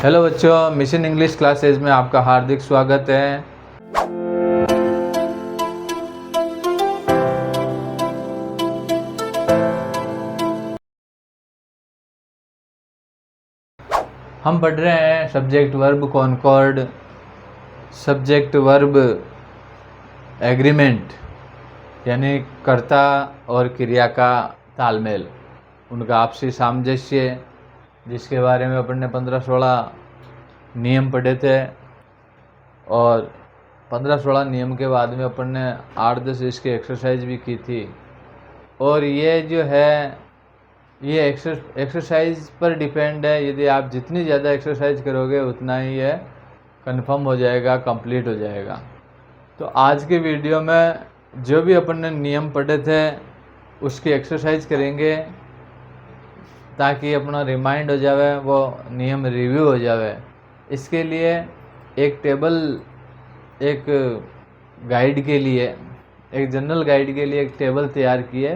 Hello बच्चों, mission English classes में आपका हार्दिक स्वागत है। हम पढ़ रहे हैं subject verb concord, subject verb agreement, यानी कर्ता और क्रिया का तालमेल, उनका आपसी सामंजस्य, जिसके बारे में अपन ने 15-16 नियम पढ़े थे। और 15-16 नियम के बाद में अपन ने 8-10 इसकी एक्सरसाइज भी की थी। और ये जो है ये एक्सरसाइज पर डिपेंड है। यदि आप जितनी ज़्यादा एक्सरसाइज करोगे उतना ही ये कंफर्म हो जाएगा, कंप्लीट हो जाएगा। तो आज के वीडियो में जो भी अपन ने नियम पढ़े थे उसकी एक्सरसाइज करेंगे ताकि अपना रिमाइंड हो जावे, वो नियम रिव्यू हो जावे। इसके लिए एक टेबल, एक गाइड के लिए, एक जनरल गाइड के लिए एक टेबल तैयार की है।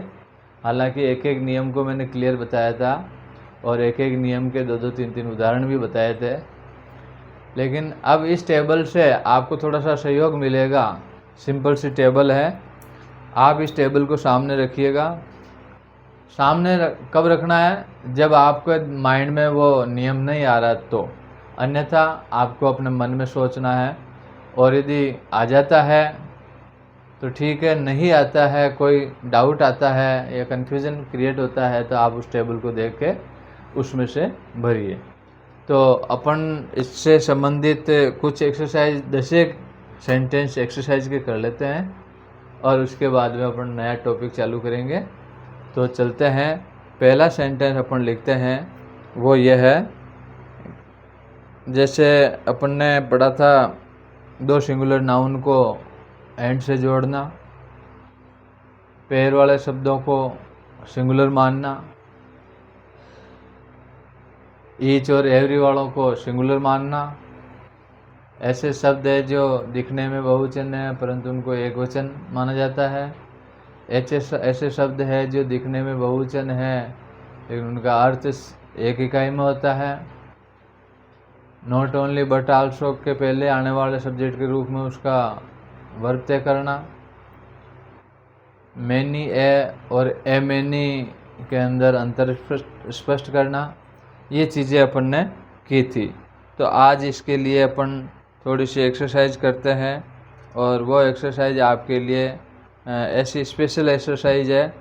हालांकि एक एक नियम को मैंने क्लियर बताया था और एक एक नियम के 2-2, 3-3 उदाहरण भी बताए थे, लेकिन अब इस टेबल से आपको थोड़ा सा सहयोग मिलेगा। सिंपल सी टेबल है, आप इस टेबल को सामने रखिएगा। सामने कब रखना है? जब आपके माइंड में वो नियम नहीं आ रहा तो, अन्यथा आपको अपने मन में सोचना है। और यदि आ जाता है तो ठीक है, नहीं आता है, कोई डाउट आता है या कन्फ्यूज़न क्रिएट होता है तो आप उस टेबल को देख के उसमें से भरिए। तो अपन इससे संबंधित कुछ एक्सरसाइज, 10 सेंटेंस एक्सरसाइज के कर लेते हैं और उसके बाद में अपन नया टॉपिक चालू करेंगे। तो चलते हैं। पहला सेंटेंस अपन लिखते हैं, वो ये है, जैसे अपन ने पढ़ा था 2 सिंगुलर नाउन को एंड से जोड़ना, पेयर वाले शब्दों को सिंगुलर मानना, ईच और एवरी वालों को सिंगुलर मानना। ऐसे शब्द है जो दिखने में बहुवचन है परंतु उनको एक वचन माना जाता है। ऐसे शब्द है जो दिखने में बहुवचन है लेकिन उनका अर्थ एक इकाई में होता है। नॉट ओनली बट आल्सो के पहले आने वाले सब्जेक्ट के रूप में उसका वर्ब तय करना। मैनी ए और ए मैनी के अंदर अंतर स्पष्ट करना। ये चीज़ें अपन ने की थी। तो आज इसके लिए अपन थोड़ी सी एक्सरसाइज करते हैं और वो एक्सरसाइज आपके लिए ऐसी स्पेशल एक्सरसाइज है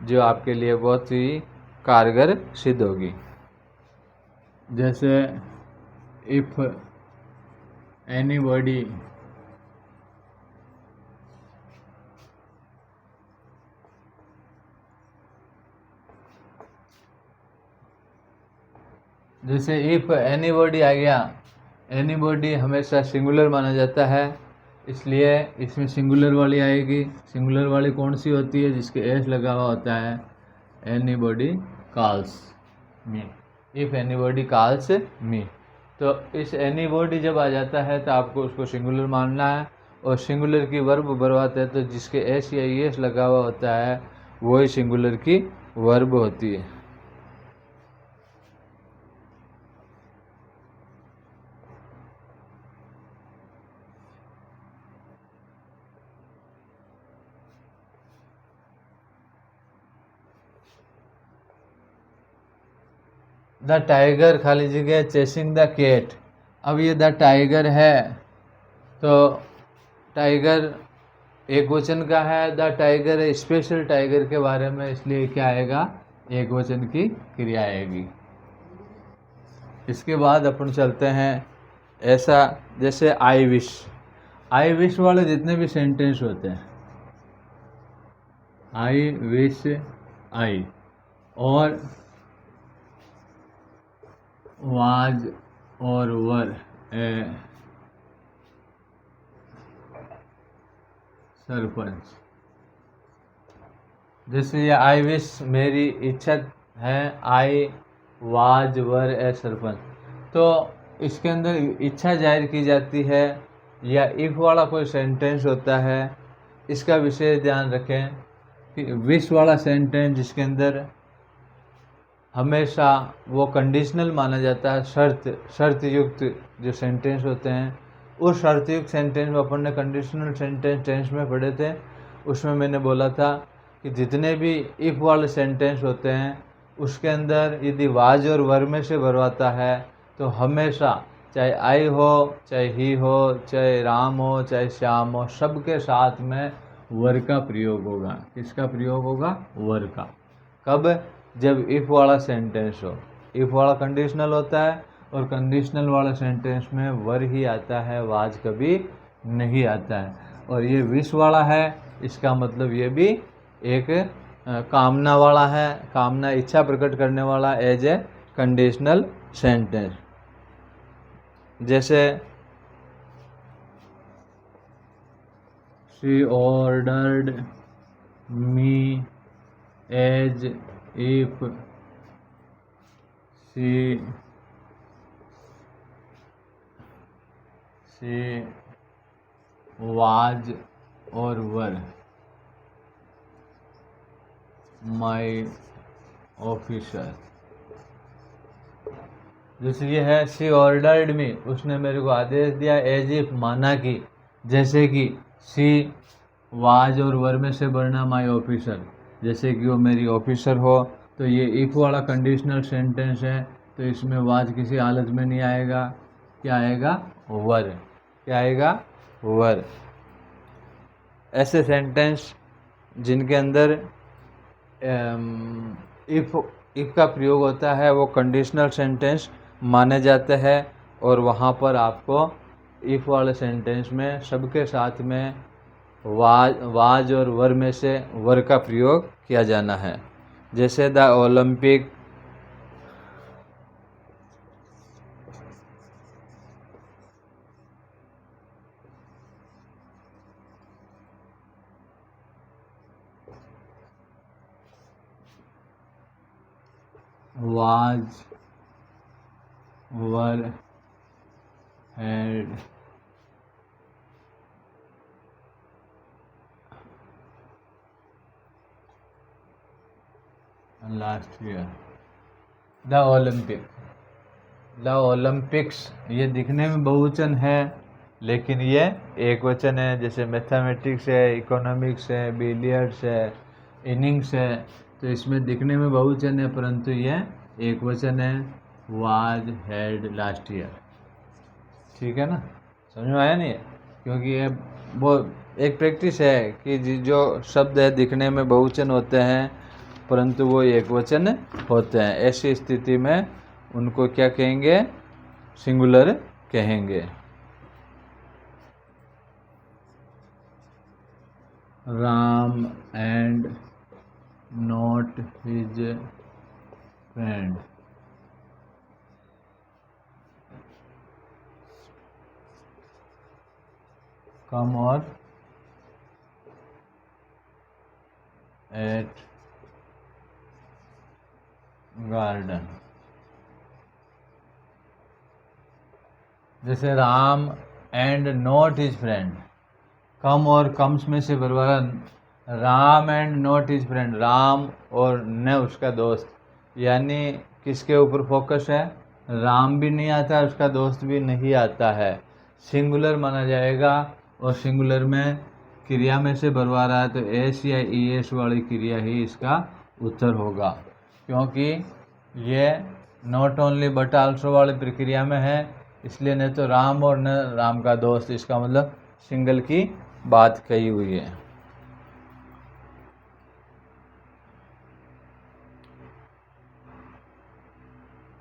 जो आपके लिए बहुत ही कारगर सिद्ध होगी। जैसे इफ एनीबॉडी जैसे इफ एनीबॉडी आ गया, एनीबॉडी हमेशा सिंगुलर माना जाता है, इसलिए इसमें सिंगुलर वाली आएगी। सिंगुलर वाली कौन सी होती है? जिसके एस लगा हुआ होता है। Anybody calls me, if anybody calls me. तो इस एनीबॉडी जब आ जाता है तो आपको उसको सिंगुलर मानना है और सिंगुलर की वर्ब बर्बाद है तो जिसके एस या एस लगा हुआ होता है वही सिंगुलर की वर्ब होती है। द टाइगर खाली जगह चेसिंग द कैट। अब ये द टाइगर है तो टाइगर एक वचन का है। द टाइगर है स्पेशल टाइगर के बारे में, इसलिए क्या आएगा? एक वचन की क्रिया आएगी। इसके बाद अपन चलते हैं ऐसा, जैसे आई विश। आई विश वाले जितने भी सेंटेंस होते हैं, आई विश, आई और वाज और वर ए सरपंच। जैसे ये आई विश मेरी इच्छा है, आई वाज वर ए सरपंच, तो इसके अंदर इच्छा जाहिर की जाती है या इफ वाला कोई सेंटेंस होता है। इसका विशेष ध्यान रखें कि विश वाला सेंटेंस जिसके अंदर हमेशा वो कंडीशनल माना जाता है, शर्त युक्त जो सेंटेंस होते हैं। उस शर्त युक्त सेंटेंस में अपन ने कंडीशनल सेंटेंस टेंस में पढ़े थे, उसमें मैंने बोला था कि जितने भी इफ़ वाले सेंटेंस होते हैं उसके अंदर यदि वाज और वर में से भरवाता है तो हमेशा चाहे आई हो, चाहे ही हो, चाहे राम हो, चाहे श्याम हो, सबके साथ में वर का प्रयोग होगा। किसका प्रयोग होगा? वर का। कब? जब इफ़ वाला सेंटेंस हो। इफ़ वाला कंडीशनल होता है और कंडीशनल वाला सेंटेंस में वर ही आता है, वाज कभी नहीं आता है। और ये विश वाला है, इसका मतलब ये भी एक कामना वाला है, कामना इच्छा प्रकट करने वाला एज ए कंडीशनल सेंटेंस। जैसे she ordered me as if she was or were my officer. जैसे ये है शी ऑर्डर्ड मी, उसने मेरे को आदेश दिया, एज इफ माना कि, जैसे कि शी वाज और वर में से बढ़ना माई ऑफिसर, जैसे कि वो मेरी ऑफिसर हो। तो ये इफ वाला कंडीशनल सेंटेंस है, तो इसमें वाज किसी हालत में नहीं आएगा। क्या आएगा? वर। क्या आएगा? वर। ऐसे सेंटेंस जिनके अंदर इफ का प्रयोग होता है वो कंडीशनल सेंटेंस माने जाते हैं, और वहाँ पर आपको इफ वाले सेंटेंस में सबके साथ में वाज और वर में से वर का प्रयोग किया जाना है। जैसे the Olympic was were had last year। The Olympics ये दिखने में बहुवचन है लेकिन ये एक वचन है। जैसे मैथमेटिक्स है, इकोनॉमिक्स है, बिलियर्ड्स है, इनिंग्स है, तो इसमें दिखने में बहुवचन है परंतु ये एक वचन है। Was had last year. ठीक है ना? समझ में आया नहीं है? क्योंकि ये वो एक प्रैक्टिस है कि जो शब्द है दिखने में बहुवचन होते हैं परंतु वो एक वचन होते हैं। ऐसी स्थिति में उनको क्या कहेंगे? सिंगुलर कहेंगे। Ram and not his friend. Come और एट गार्डन। जैसे Ram and not his friend, come और कम्स में से बरवाला Ram and not his friend, Ram और न उसका दोस्त, यानी किसके ऊपर फोकस है? राम भी नहीं आता, उसका दोस्त भी नहीं आता है। सिंगुलर माना जाएगा और सिंगुलर में क्रिया में से भरवा रहा है तो एस या ई एस वाली क्रिया ही इसका उत्तर होगा, क्योंकि ये नॉट ओनली बट आल्सो वाली प्रक्रिया में है, इसलिए न तो राम और न राम का दोस्त, इसका मतलब सिंगल की बात कही हुई है।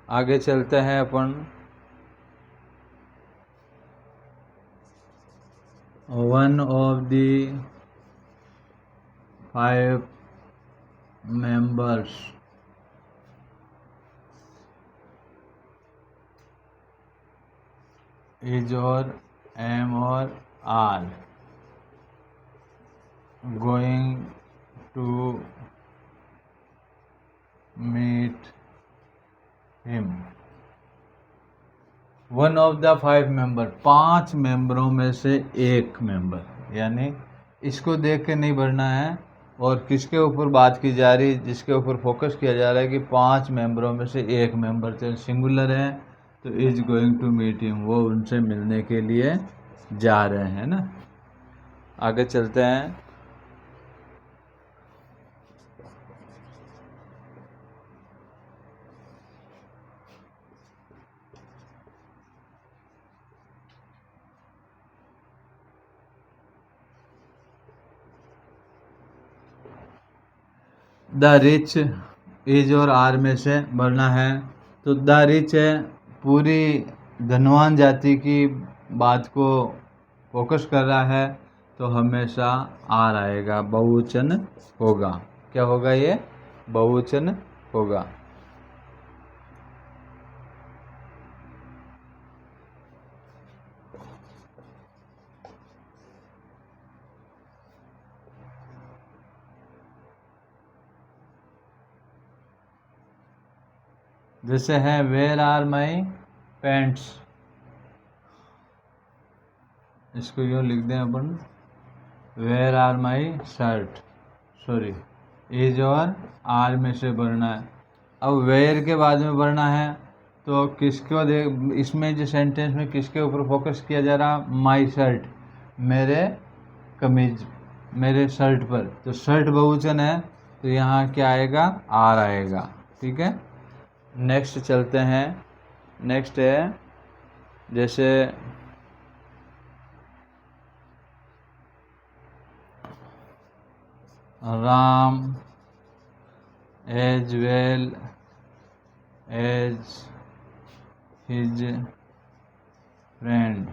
आगे चलते हैं अपन। One of the 5 members is or am or are going to meet him। One of the 5 member, 5 मेंबरों में से एक मेंबर, यानी इसको देख के नहीं भरना है, और किसके ऊपर बात की जा रही, जिसके ऊपर फोकस किया जा रहा है कि 5 मेंबरों में से एक मेंबर सिंगुलर है, तो is going to meet him, वो उनसे मिलने के लिए जा रहे हैं ना। आगे चलते हैं। द रिच इज और आर में से भरना है। तो द रिच है, पूरी धनवान जाति की बात को फोकस कर रहा है, तो हमेशा आर आएगा, बहुवचन होगा। क्या होगा ये? बहुवचन होगा। जैसे है वेयर आर माई पैंट्स, इसको यूँ लिख दें अपन, where are my shirt, sorry is और आर में से भरना है। अब वेयर के बाद में भरना है, तो किसको इसमें जो सेंटेंस में किसके ऊपर फोकस किया जा रहा, माई शर्ट, मेरे कमीज, मेरे शर्ट पर, तो शर्ट बहुवचन है, तो यहाँ क्या आएगा, आर आएगा। ठीक है, नेक्स्ट चलते हैं। नेक्स्ट है जैसे Ram as well as his friend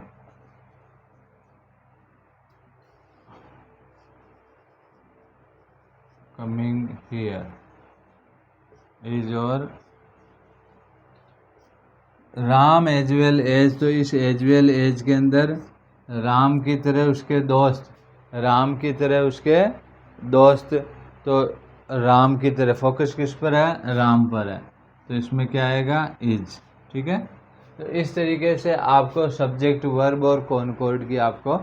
coming here is और राम एज वेल एज, तो इस एज वेल एज के अंदर राम की तरह उसके दोस्त, राम की तरह उसके दोस्त, तो राम की तरह फोकस किस पर है, राम पर है, तो इसमें क्या आएगा, इज। ठीक है, तो इस तरीके से आपको सब्जेक्ट वर्ब और कॉनकॉर्ड की आपको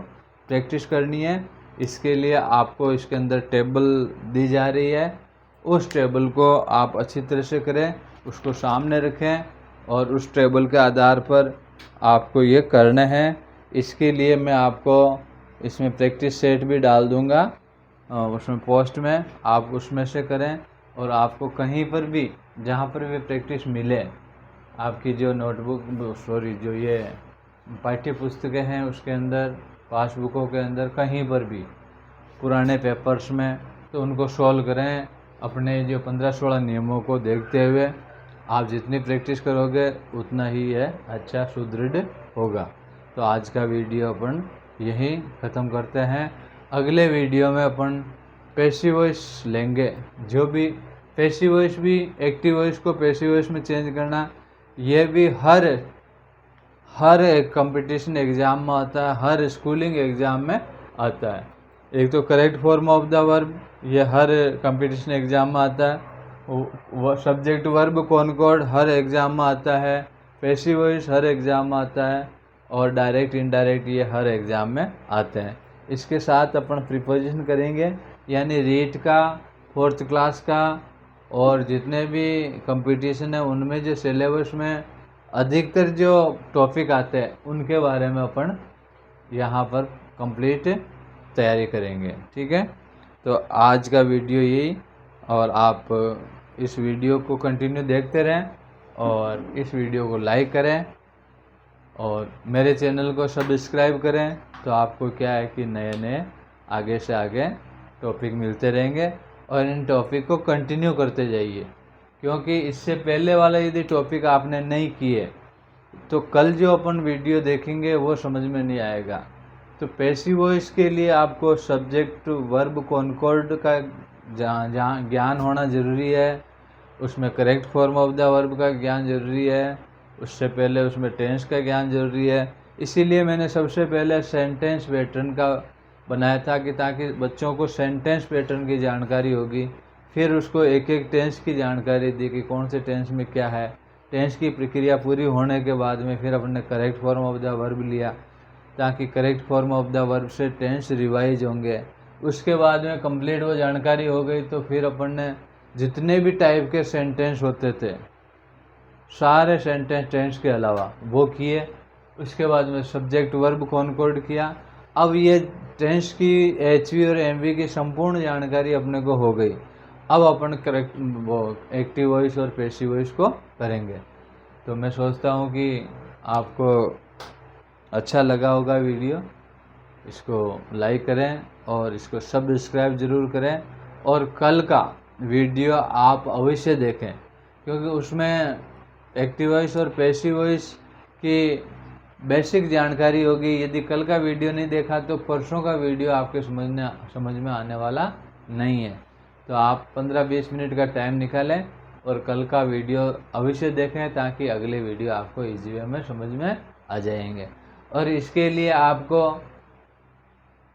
प्रैक्टिस करनी है। इसके लिए आपको इसके अंदर टेबल दी जा रही है, उस टेबल को आप अच्छी तरह से करें, उसको सामने रखें और उस टेबल के आधार पर आपको ये करना है। इसके लिए मैं आपको इसमें प्रैक्टिस सेट भी डाल दूँगा उसमें पोस्ट में, आप उसमें से करें। और आपको कहीं पर भी जहाँ पर भी प्रैक्टिस मिले, आपकी जो नोटबुक जो ये पाठ्य पुस्तकें हैं उसके अंदर, पासबुकों के अंदर, कहीं पर भी पुराने पेपर्स में, तो उनको सॉल्व करें अपने जो 15-16 नियमों को देखते हुए। आप जितनी प्रैक्टिस करोगे उतना ही है अच्छा सुदृढ़ होगा। तो आज का वीडियो अपन यहीं ख़त्म करते हैं। अगले वीडियो में अपन पैसिव वॉइस लेंगे। जो भी पैसिव वॉइस भी एक्टिव वॉइस को पैसिव वॉइस में चेंज करना, ये भी हर एक कंपटीशन एग्ज़ाम में आता है, हर स्कूलिंग एग्ज़ाम में आता है। एक तो correct form of the verb, ये हर कंपटीशन एग्ज़ाम में आता है। वो सब्जेक्ट वर्ब कॉनकॉर्ड हर एग्ज़ाम में आता है, पैसिव वॉइस हर एग्ज़ाम में आता है, और डायरेक्ट इनडायरेक्ट ये हर एग्ज़ाम में आते हैं। इसके साथ अपन प्रीपोजिशन करेंगे, यानी रीट का, 4th क्लास का, और जितने भी कंपटीशन है उनमें जो सिलेबस में अधिकतर जो टॉपिक आते हैं उनके बारे में अपन यहाँ पर कंप्लीट तैयारी करेंगे। ठीक है, तो आज का वीडियो यही, और आप इस वीडियो को कंटिन्यू देखते रहें और इस वीडियो को लाइक करें और मेरे चैनल को सब्सक्राइब करें। तो आपको क्या है कि नए नए आगे से आगे टॉपिक मिलते रहेंगे, और इन टॉपिक को कंटिन्यू करते जाइए, क्योंकि इससे पहले वाला यदि टॉपिक आपने नहीं किए तो कल जो अपन वीडियो देखेंगे वो समझ में नहीं आएगा। तो पैसिव वॉइस के लिए आपको सब्जेक्ट वर्ब कॉनकॉर्ड का जहाँ ज्ञान होना ज़रूरी है, उसमें correct form of the verb का ज्ञान ज़रूरी है, उससे पहले उसमें टेंस का ज्ञान ज़रूरी है। इसीलिए मैंने सबसे पहले सेंटेंस पैटर्न का बनाया था कि ताकि बच्चों को सेंटेंस पैटर्न की जानकारी होगी। फिर उसको एक एक टेंस की जानकारी दी कि कौन से टेंस में क्या है। टेंस की प्रक्रिया पूरी होने के बाद में फिर अपने correct form of the verb लिया, ताकि correct form of the verb से टेंस रिवाइज होंगे, उसके बाद में कंप्लीट वो जानकारी हो गई तो फिर अपन ने जितने भी टाइप के सेंटेंस होते थे सारे सेंटेंस टेंस के अलावा वो किए। उसके बाद में सब्जेक्ट वर्ब कॉनकॉर्ड किया। अब ये टेंस की एचवी और एमवी की संपूर्ण जानकारी अपने को हो गई। अब अपन करेक्ट वो एक्टिव वॉइस और पैसिव वॉइस को करेंगे। तो मैं सोचता हूँ कि आपको अच्छा लगा होगा वीडियो। इसको लाइक करें और इसको सब्सक्राइब ज़रूर करें और कल का वीडियो आप अवश्य देखें, क्योंकि उसमें एक्टिव वॉइस और पैसिव वॉइस की बेसिक जानकारी होगी। यदि कल का वीडियो नहीं देखा तो परसों का वीडियो आपके समझ में आने वाला नहीं है। तो आप 15-20 मिनट का टाइम निकालें और कल का वीडियो अवश्य देखें, ताकि अगले वीडियो आपको इजी वे में समझ में आ जाएंगे। और इसके लिए आपको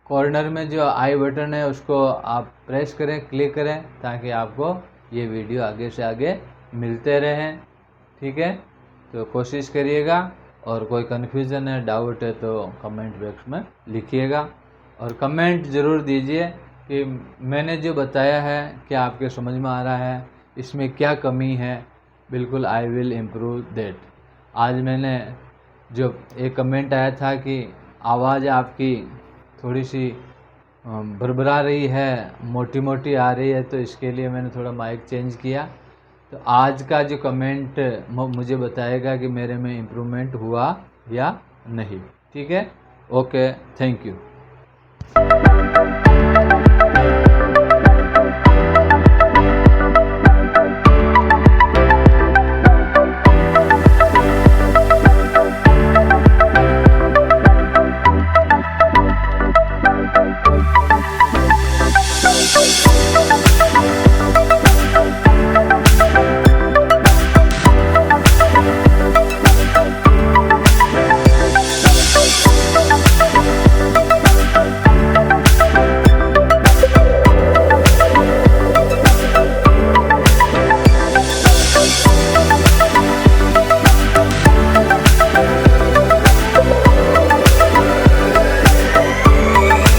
कॉर्नर में जो आई बटन है उसको आप प्रेस करें, क्लिक करें, ताकि आपको ये वीडियो आगे से आगे मिलते रहें। ठीक है, तो कोशिश करिएगा। और कोई कन्फ्यूज़न है, डाउट है तो कमेंट बॉक्स में लिखिएगा और कमेंट ज़रूर दीजिए कि मैंने जो बताया है क्या आपके समझ में आ रहा है, इसमें क्या कमी है। बिल्कुल आई विल इम्प्रूव दैट। आज मैंने जो एक कमेंट आया था कि आवाज़ आपकी थोड़ी सी भरभरा रही है, मोटी मोटी आ रही है, तो इसके लिए मैंने थोड़ा माइक चेंज किया। तो आज का जो कमेंट मुझे बताएगा कि मेरे में इम्प्रूवमेंट हुआ या नहीं। ठीक है, ओके, थैंक यू।